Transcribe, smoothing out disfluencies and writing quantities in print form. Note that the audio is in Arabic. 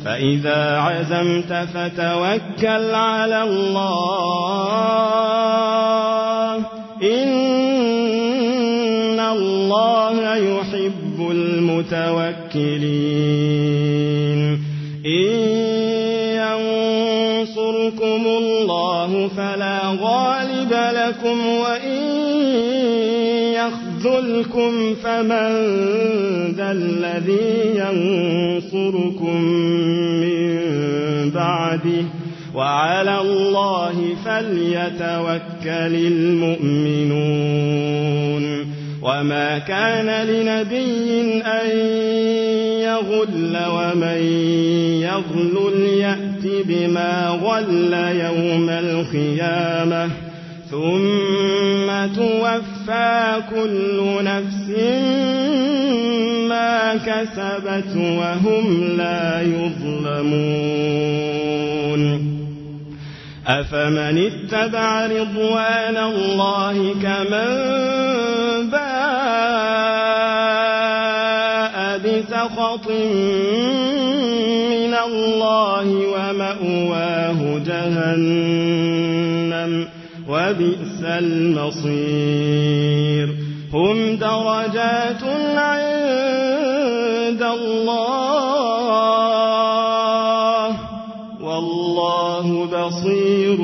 فإذا عزمت فتوكل على الله إن الله يحب المتوكلين إن ينصركم الله فلا غالب لكم وإن يخذلكم فمن ذا الذي ينصركم من بعده وعلى الله فليتوكل المؤمنون وما كان لنبي أن يغل ومن يغل يأت بما غل يوم القيامة ثم توفى كل نفس ما كسبت وهم لا يظلمون أفمن اتبع رضوان الله كمن باء بسخط من الله ومأواه جهنم وبئس المصير هم درجات عند الله والله بصير